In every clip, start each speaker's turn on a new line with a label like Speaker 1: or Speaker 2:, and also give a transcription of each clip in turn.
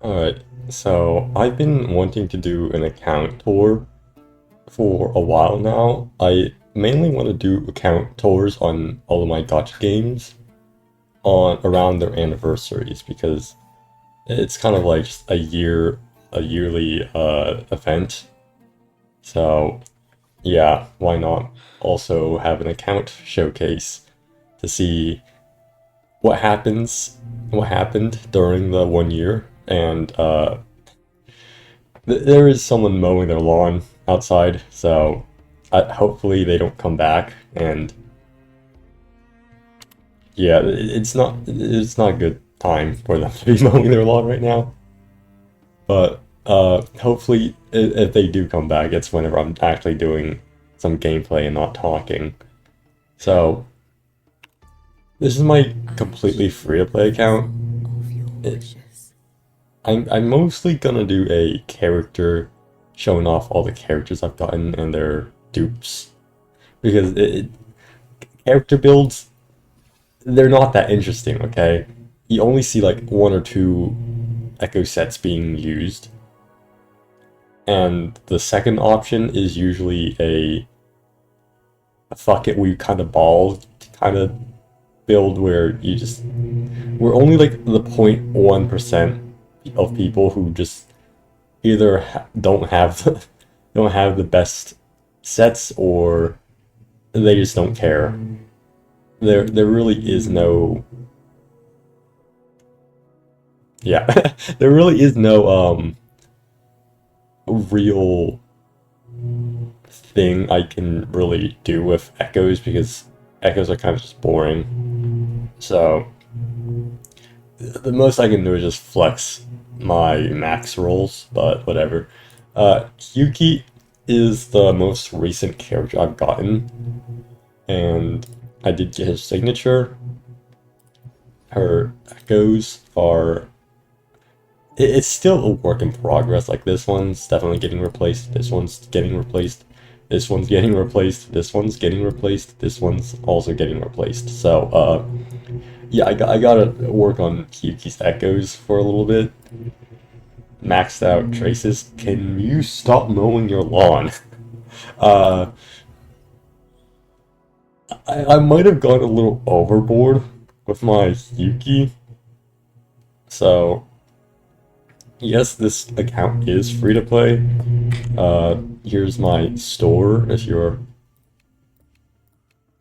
Speaker 1: Alright, so I've been wanting to do an account tour for a while now. I mainly want to do account tours on all of my gacha games on around their anniversaries because it's kind of like just a yearly event. So yeah, why not also have an account showcase to see what happened during the 1 year, and there is someone mowing their lawn outside, so hopefully they don't come back. And yeah, it's not a good time for them to be mowing their lawn right now. But hopefully, if they do come back, it's whenever I'm actually doing some gameplay and not talking. So this is my completely free to play account. It, I'm mostly gonna do a character showing off all the characters I've gotten and their dupes because character builds, they're not that interesting. Okay, you only see like one or two echo sets being used, and the second option is usually a fuck it we kind of ball kind of build where we're only like the 0.1% of people who just either don't have don't have the best sets, or they just don't care. There really is no, yeah, there really is no real thing I can really do with echoes because echoes are kind of just boring. So the most I can do is just flex my max rolls, but whatever. Yuki is the most recent character I've gotten, and I did get his signature. Her echoes are. It's still a work in progress. Like, this one's definitely getting replaced. This one's getting replaced. This one's getting replaced. This one's getting replaced. This one's also getting replaced. So, yeah, I gotta work on Yuki's echoes for a little bit. Maxed out traces. Can you stop mowing your lawn? Uh, I might have gone a little overboard with my Yuki. So, yes, this account is free to play. Here's my store if you're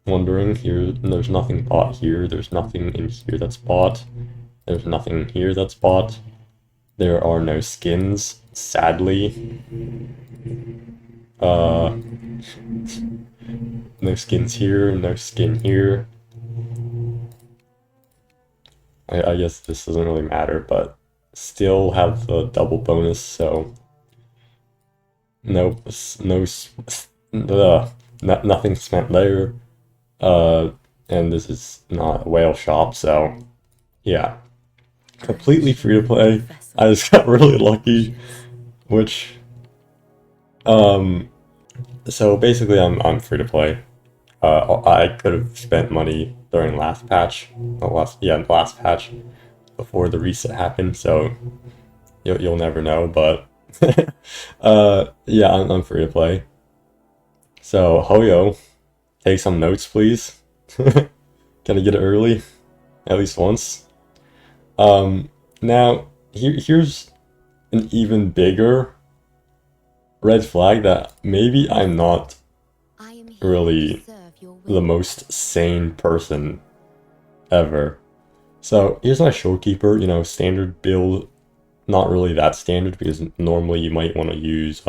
Speaker 1: wondering. Here, there's nothing bought here. There's nothing in here that's bought. There's nothing here that's bought. There are no skins, sadly. Uh, no skins here, no skin here. I guess this doesn't really matter, but still have the double bonus, so no, nothing spent there. Uh, and this is not a whale shop, so yeah, completely free to play. I just got really lucky, which um, so basically I'm free to play. I could have spent money during last patch, last patch before the reset happened, so you'll never know, but yeah, I'm free to play. So Hoyo, take some notes, please. Can I get it early? At least once. Now, here's an even bigger red flag that maybe I'm not really the most sane person ever. So here's my showkeeper, standard build, not really that standard because normally you might want to use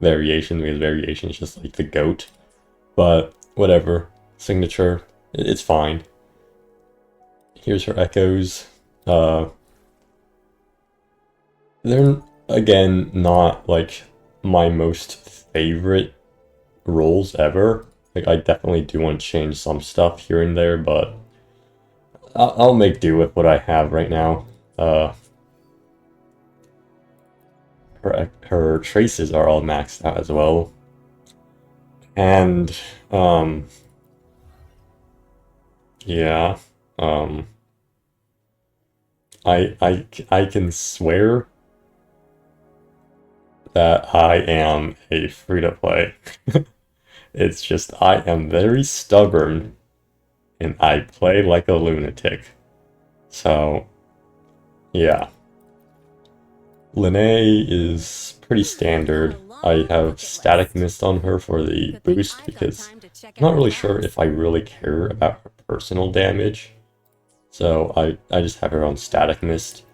Speaker 1: variation because variation is just like the goat. But whatever, signature, it's fine. Here's her echoes. They're again not like my most favorite roles ever. Like, I definitely do want to change some stuff here and there, but I'll make do with what I have right now. Her traces are all maxed out as well, and yeah, um, I can swear that I am a free-to-play. It's just I am very stubborn and I play like a lunatic. So, yeah. Linnae is pretty standard. I have static mist on her for the boost because I'm not really sure if I really care about her personal damage. So I just have her on static mist.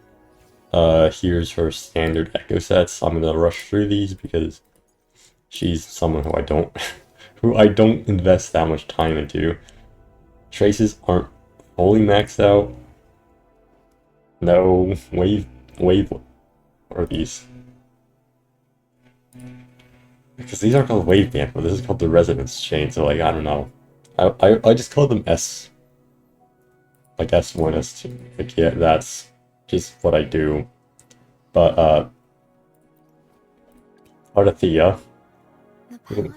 Speaker 1: Here's her standard echo sets. I'm gonna rush through these because she's someone who I don't who I don't invest that much time into. Traces aren't fully maxed out. No, wave are these? Because these are called wave band, but this is called the resonance chain, so like I don't know. I just call them S, like S1, S2. Like yeah, that's just what I do. But Arthea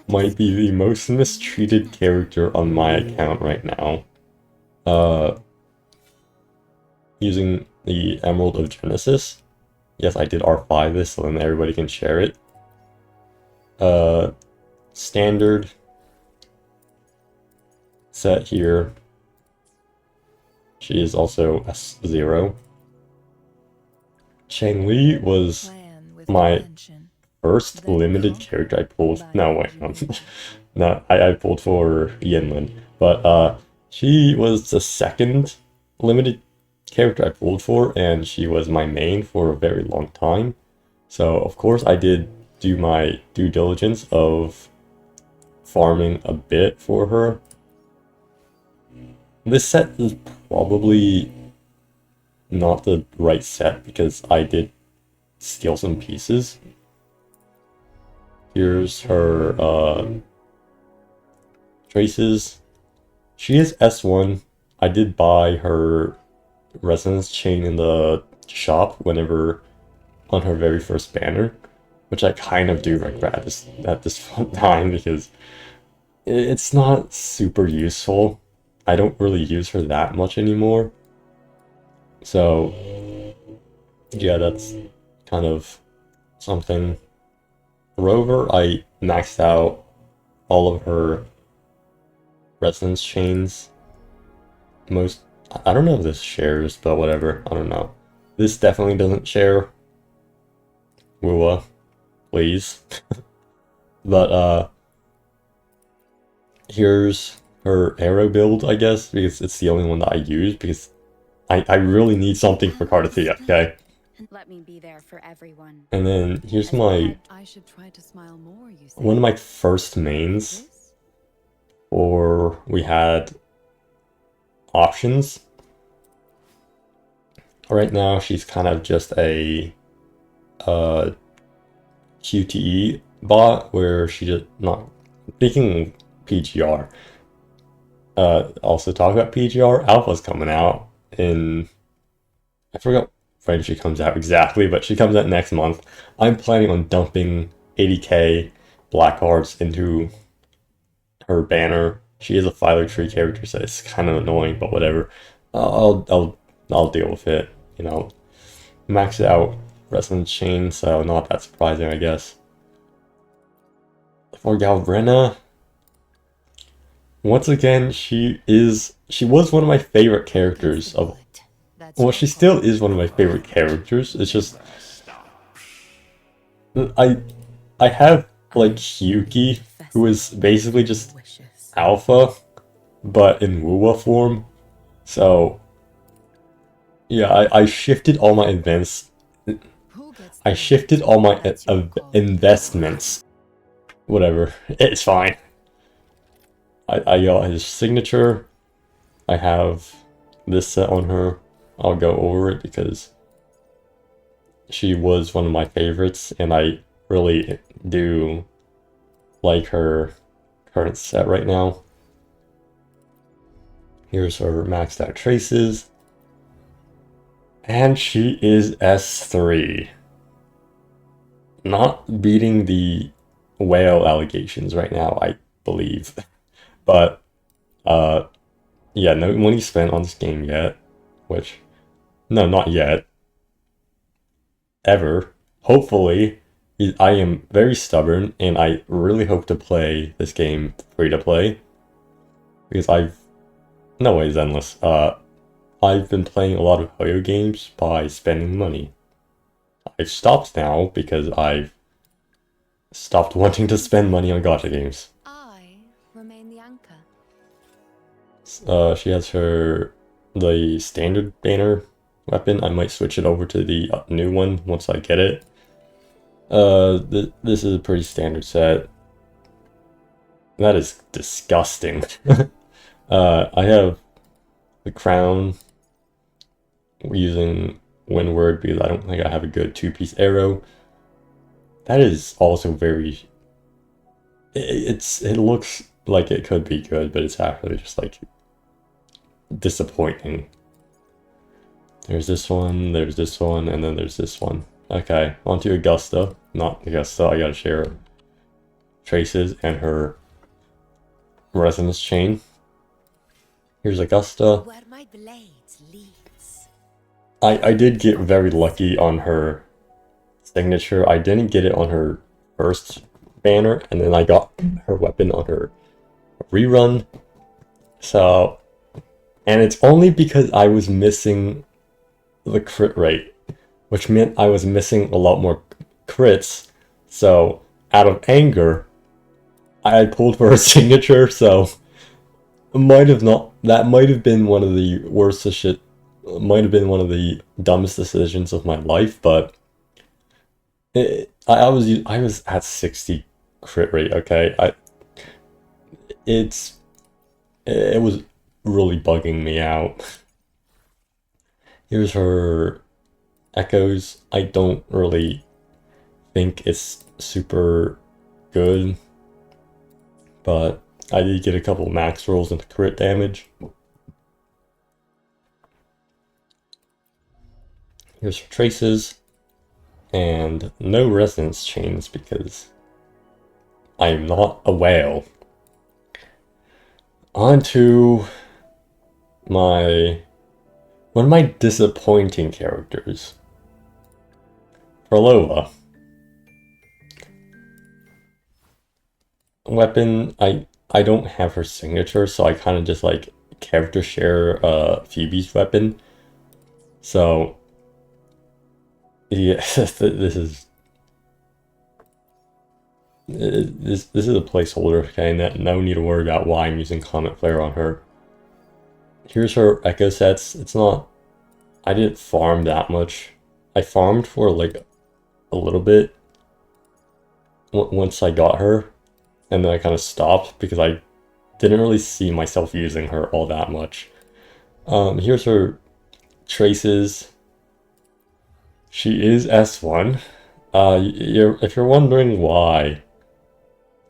Speaker 1: might be the most mistreated character on my account right now. Using the Emerald of Genesis. Yes, I did R5 this, so then everybody can share it. Standard set here. She is also S0. Chang-Li was my first limited character I pulled. No, wait, no. No, I pulled for Yinlin. But she was the second limited character I pulled for, and she was my main for a very long time. So, of course, I did do my due diligence of farming a bit for her. This set is probably not the right set because I did steal some pieces. Here's her traces. She is S1. I did buy her resonance chain in the shop whenever on her very first banner, which I kind of do regret at this time because it's not super useful. I don't really use her that much anymore. So, yeah, that's kind of something. Rover, I maxed out all of her resonance chains. I don't know if this shares, but whatever, I don't know. This definitely doesn't share. Wuwa, please. But, here's her arrow build, I guess, because it's the only one that I use, because I really need something for Cardathea, okay?
Speaker 2: Let me be there for everyone.
Speaker 1: And then here's my one of my first mains, or we had options. Right now she's kind of just a QTE bot where she just not speaking PGR. Also talk about PGR. Alpha's coming out in I forgot when she comes out exactly, but she comes out next month. I'm planning on dumping 80k black hearts into her banner. She is a Philo tree character, so it's kind of annoying, but whatever. I'll deal with it. You know, max out resonance chain, so not that surprising, I guess. For Galvrena, once again, she was one of my favorite characters of. Well, she still is one of my favorite characters. It's just I have like Hyuki, who is basically just Alpha, but in Wuwa form. So yeah, I shifted all my events. I shifted all my investments. Whatever, it's fine. I got his signature. I have this set on her. I'll go over it because she was one of my favorites, and I really do like her current set right now. Here's her maxed out traces. And she is S3. Not beating the whale allegations right now, I believe. But, yeah, no money spent on this game yet. Which, no, not yet. ever. Hopefully, I am very stubborn, and I really hope to play this game free to play because no way it's endless. I've been playing a lot of Hoyo games by spending money. I've stopped now because I've stopped wanting to spend money on gacha games.
Speaker 2: I remain the anchor.
Speaker 1: She has the standard banner weapon. I might switch it over to the new one once I get it. This is a pretty standard set. That is disgusting. I have the crown using Windward because I don't think I have a good two-piece arrow. That is also very... It looks like it could be good, but it's actually just like disappointing. There's this one, and then there's this one. Okay, on to Augusta. Not Augusta, I gotta share traces and her resonance chain. Here's Augusta.
Speaker 2: Where my blades leads.
Speaker 1: I did get very lucky on her signature. I didn't get it on her first banner, and then I got her weapon on her rerun. So, and it's only because I was missing the crit rate, which meant I was missing a lot more crits. So, out of anger, I pulled for her signature, so that might have been one of the worst shit, might have been one of the dumbest decisions of my life, but I was at 60 crit rate, okay? It was really bugging me out. Here's her echoes. I don't really think it's super good, but I did get a couple max rolls into crit damage. Here's her traces, and no resonance chains because I am not a whale. On to one of my disappointing characters, Frolova. Weapon, I don't have her signature, so I kind of just like character share Phoebe's weapon. So yeah, this is a placeholder, okay? No need to worry about why I'm using Comet Flare on her. Here's her echo sets. It's not... I didn't farm that much. I farmed for like a little bit once I got her, and then I kind of stopped because I didn't really see myself using her all that much. Here's her traces. She is S1. If you're wondering why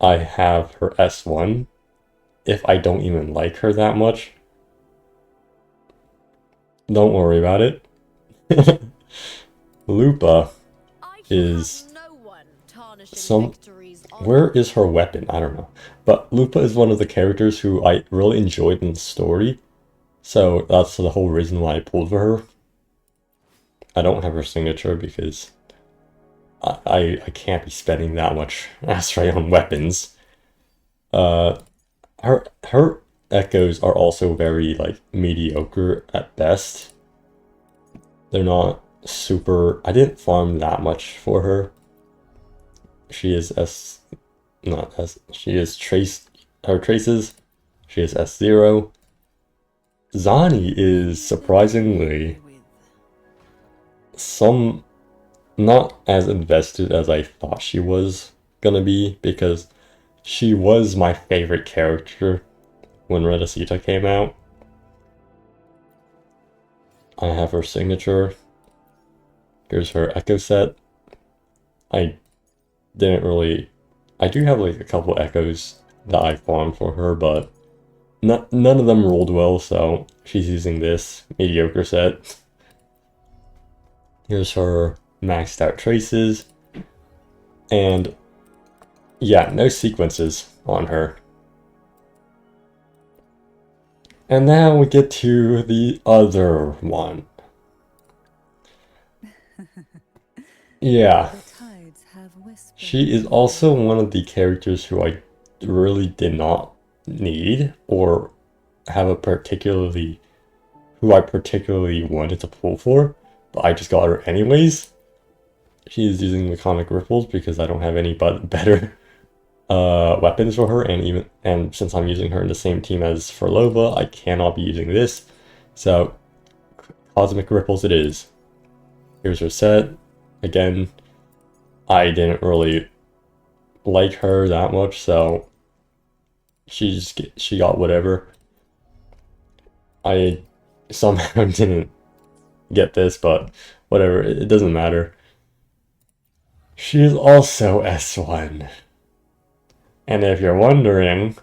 Speaker 1: I have her S1, if I don't even like her that much, don't worry about it. Lupa is where is her weapon? I don't know. But Lupa is one of the characters who I really enjoyed in the story, so that's the whole reason why I pulled for her. I don't have her signature because I can't be spending that much Astray on weapons. Her echoes are also very like mediocre at best. They're not super... I didn't farm that much for her. She is she is her traces. She is S0. Zani is surprisingly not as invested as I thought she was gonna be, because she was my favorite character when Redacita came out. I have her signature. Here's her echo set. I do have like a couple echoes that I farmed for her, but none of them rolled well, so she's using this mediocre set. Here's her maxed out traces. And yeah, no sequences on her. And now we get to the other one. Yeah,
Speaker 3: The tides have whispered.
Speaker 1: she is also one of the characters who I really did not need or have a particularly who I particularly wanted to pull for, but I just got her anyways. She's using Mechanic Ripples because I don't have any but better weapons for her, and since I'm using her in the same team as Furlova, I cannot be using this. So Cosmic Ripples it is. Here's her set. Again, I didn't really like her that much, so she got whatever. I somehow didn't get this, but whatever, it doesn't matter. She is also S1. And if you're wondering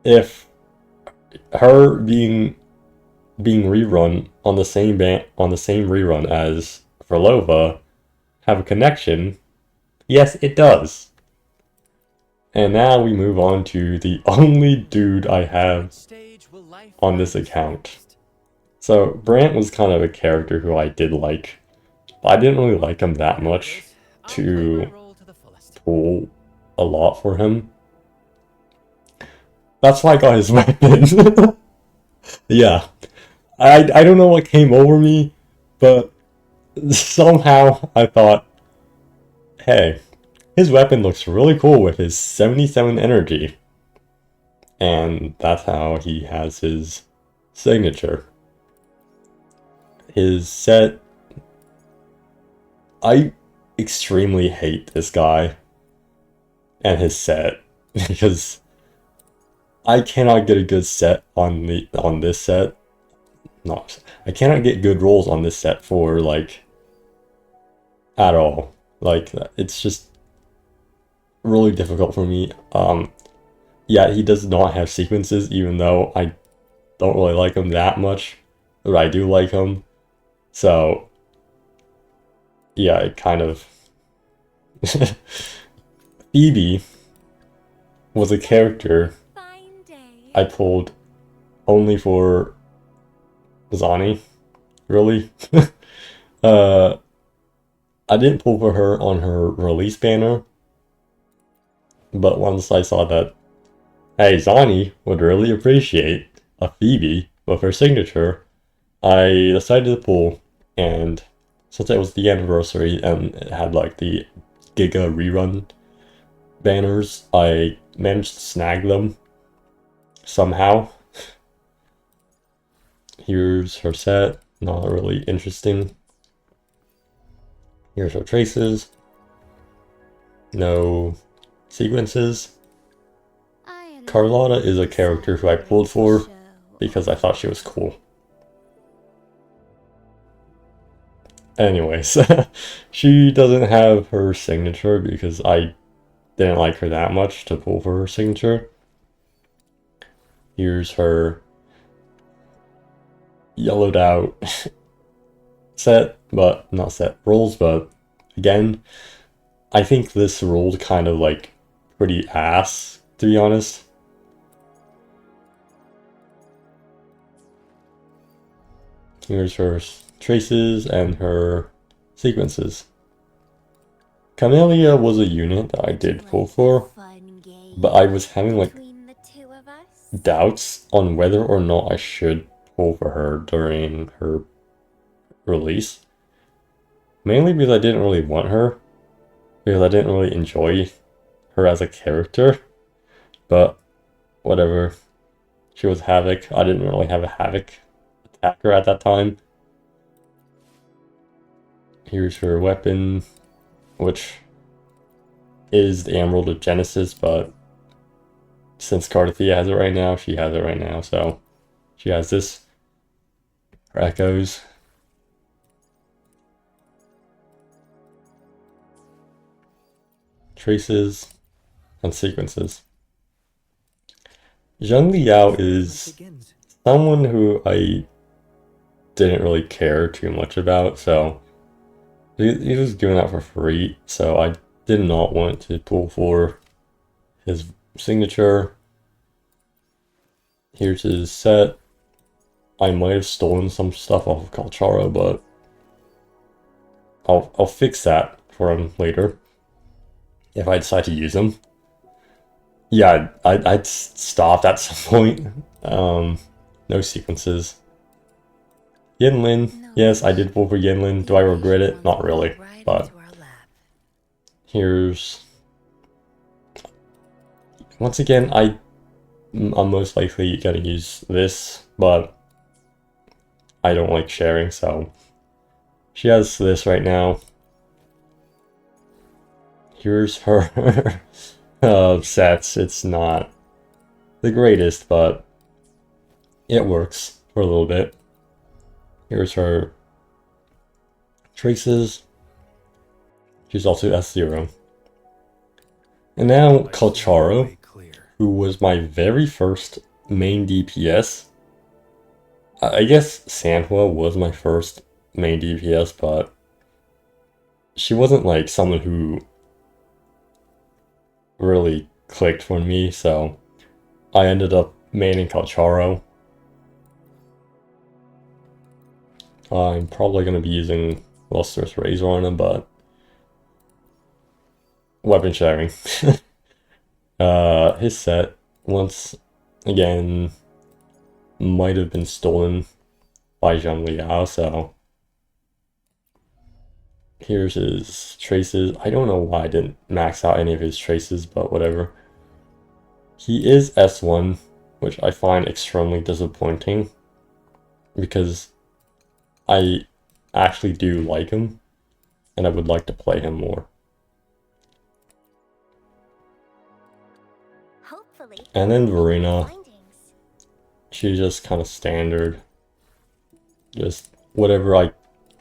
Speaker 1: if her being rerun on the same rerun as Verlova have a connection, yes, it does. And now we move on to the only dude I have on this account. So Brant was kind of a character who I did like, but I didn't really like him that much to pull a lot for him. That's why I got his weapon. Yeah. I don't know what came over me, but somehow I thought, hey, his weapon looks really cool with his 77 energy. And that's how he has his signature. His set... I extremely hate this guy and his set because I cannot get a good set on this set. I cannot get good rolls on this set for like at all. Like it's just really difficult for me. Yeah, he does not have sequences, even though I don't really like him that much, but I do like him. So yeah, it kind of Phoebe was a character I pulled only for Zani, really. I didn't pull for her on her release banner, but once I saw that, hey, Zani would really appreciate a Phoebe with her signature, I decided to pull, and since it was the anniversary and it had like the Giga rerun banners, I managed to snag them somehow. Here's her set, not really interesting. Here's her traces. No sequences. Carlotta is a character who I pulled for because I thought she was cool. Anyways, she doesn't have her signature because I didn't like her that much to pull for her signature. Here's her yellowed out set, but not set rolls, but again, I think this rolled kind of like pretty ass, to be honest. Here's her traces and her sequences. Camellia was a unit that I did pull for, but I was having like doubts on whether or not I should pull for her during her release. Mainly because I didn't really want her, because I didn't really enjoy her as a character, but whatever. She was Havoc. I didn't really have a Havoc attacker at that time. Here's her weapon, which is the Emerald of Genesis, but since Carthea has it right now, she has it right now, so she has this. Her echoes. Traces and sequences. Zheng Liao is someone who I didn't really care too much about, so he was given out for free, so I did not want to pull for his signature. Here's his set. I might have stolen some stuff off of Kalchara, but I'll fix that for him later if I decide to use him. Yeah, I'd stopped at some point. No sequences. Yinlin, yes, I did pull for Yinlin. Do I regret it? Not really, but here's... Once again, I'm most likely gonna use this, but I don't like sharing, so she has this right now. Here's her sets. It's not the greatest, but it works for a little bit. Here's her traces. She's also S0. And now Kalcharo, who was my very first main DPS. I guess Sanhua was my first main DPS, but she wasn't like someone who really clicked for me, so I ended up maining Kalcharo. I'm probably going to be using Lustrous Razor on him, but weapon sharing. His set, once again, might have been stolen by Zhang Liao, so here's his traces. I don't know why I didn't max out any of his traces, but whatever. He is S1, which I find extremely disappointing, because I actually do like him, and I would like to play him more. And then Verena, she's just kind of standard. Just whatever I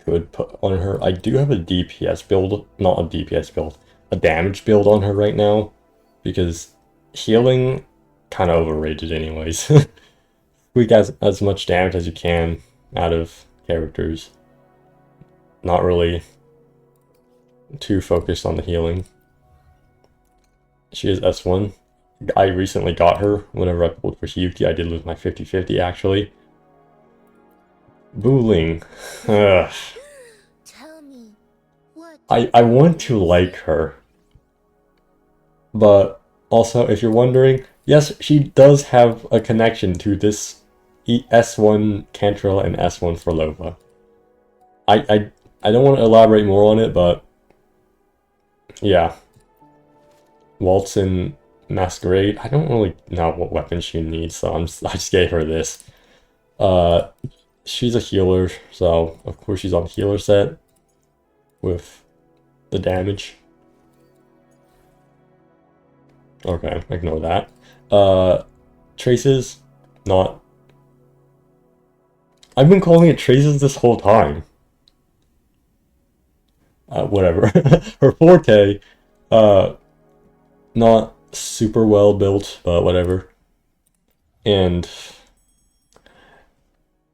Speaker 1: could put on her. I do have a DPS build, not a DPS build, a damage build on her right now, because healing kind of overrated anyways. Squeak as much damage as you can out of characters. Not really too focused on the healing. She is S1. I recently got her whenever I pulled for Hiyuki. I did lose my 50-50 actually. Booling. I want to like her. But also, if you're wondering, yes, she does have a connection to this S1 Cantrell and S1 Forlova. I don't want to elaborate more on it, but yeah. Waltz and Masquerade. I don't really know what weapon she needs, so I just gave her this. She's a healer, so of course she's on healer set with the damage. Okay, ignore that. Traces, not... I've been calling it Traces this whole time. Whatever. Her forte, not super well built, but whatever. And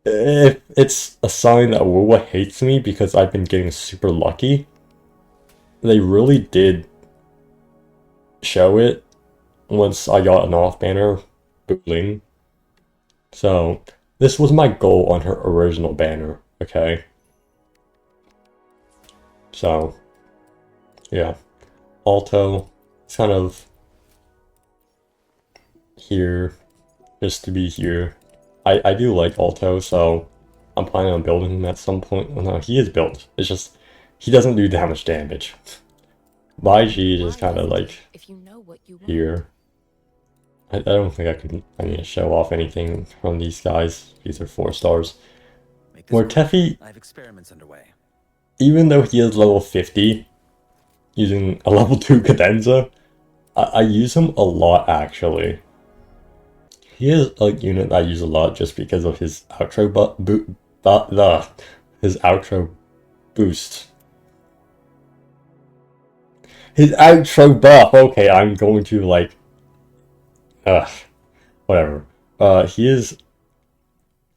Speaker 1: if it's a sign that Wuwa hates me because I've been getting super lucky, they really did show it once I got an off banner booling. So this was my goal on her original banner, okay? So yeah, Alto, it's kind of here just to be here. I do like Alto, so I'm planning on building him at some point. Well, no, he is built. It's just he doesn't do that much damage. Baiji is just kind of like here. I don't think I need to show off anything from these guys. These are 4 stars. Mortefi,
Speaker 4: I have experiments underway.
Speaker 1: even though he is level 50, using a level 2 cadenza, I use him a lot actually. He is a unit I use a lot just because of his outro his outro boost. His outro buff. Okay, I'm going to like whatever. He is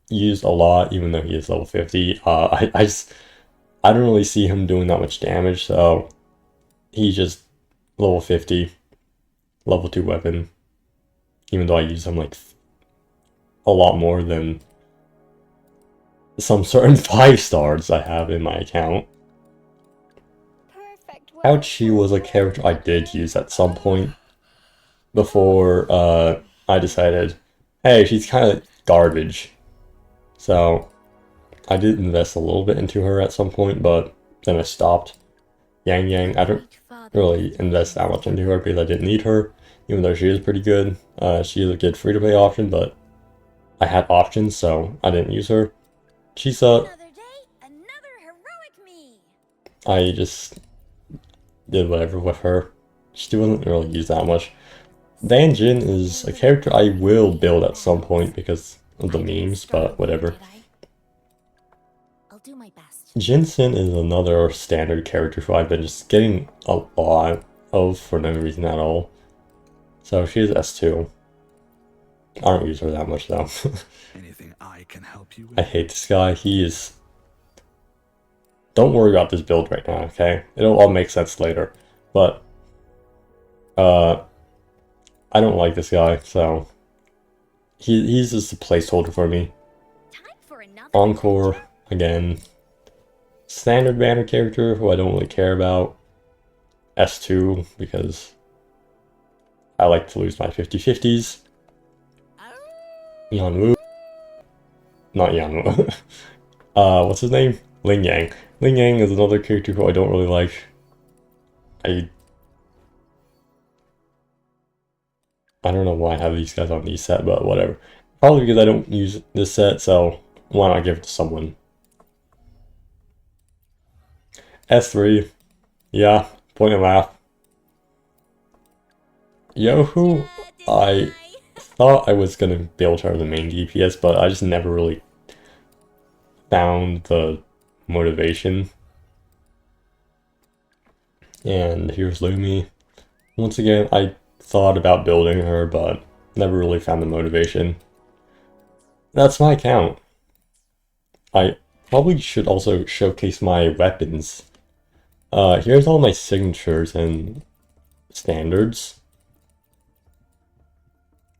Speaker 1: used a lot even though he is level 50. I don't really see him doing that much damage, so he's just level 50, level 2 weapon. Even though I use him like a lot more than some certain 5 stars I have in my account. Ouchie was a character I did use at some point before I decided, hey, she's kind of garbage. So I did invest a little bit into her at some point, but then I stopped. Yang Yang, I don't really invest that much into her because I didn't need her, even though she is pretty good. She is a good free-to-play option, but I had options, so I didn't use her. Chisa,
Speaker 2: Another day, another heroic me.
Speaker 1: I just did whatever with her. She wasn't really used that much. Dan Jin is a character I will build at some point because of the memes, but whatever.
Speaker 2: I'll do my best.
Speaker 1: Jinsen is another standard character who I've been just getting a lot of for no reason at all. So she is S2. I don't use her that much though.
Speaker 4: Anything I can help you with?
Speaker 1: I hate this guy. He is... Don't worry about this build right now, okay? It'll all make sense later. But, I don't like this guy, so... He's just a placeholder for me.
Speaker 2: Time for another
Speaker 1: Encore,
Speaker 2: adventure.
Speaker 1: again. Standard banner character, who I don't really care about. S2, because I like to lose my 50-50s. Yanwu. Not Yanwu. What's his name? Ling Yang. Ling Yang is another character who I don't really like. I don't know why I have these guys on these set, but whatever. Probably because I don't use this set, so why not give it to someone? S3. Yeah, point and laugh. Yohu, I thought I was gonna build her the main DPS, but I just never really found the motivation. And here's Lumi. Once again, I thought about building her, but never really found the motivation. That's my account. I probably should also showcase my weapons. Here's all my signatures and standards.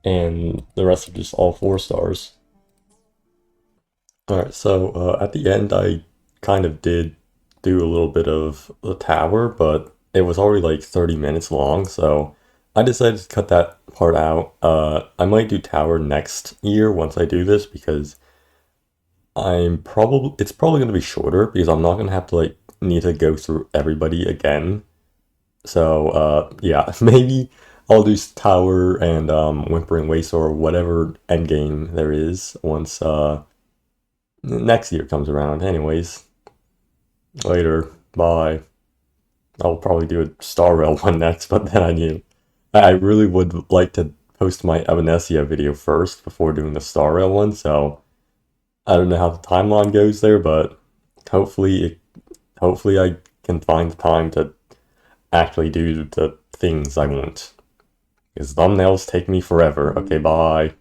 Speaker 1: And the rest are just all 4 stars. Alright, so at the end I kind of did do a little bit of the tower, but it was already like 30 minutes long, so I decided to cut that part out. I might do tower next year once I do this, because it's probably going to be shorter, because I'm not going to have to like need to go through everybody again. So yeah, maybe I'll do tower and Whimpering Waste or whatever endgame there is once next year comes around. Anyways, later, bye. I'll probably do a Star Rail one next, but then I really would like to post my Evanesia video first before doing the Star Rail one, so I don't know how the timeline goes there, but hopefully I can find the time to actually do the things I want. Because thumbnails take me forever. Okay, bye.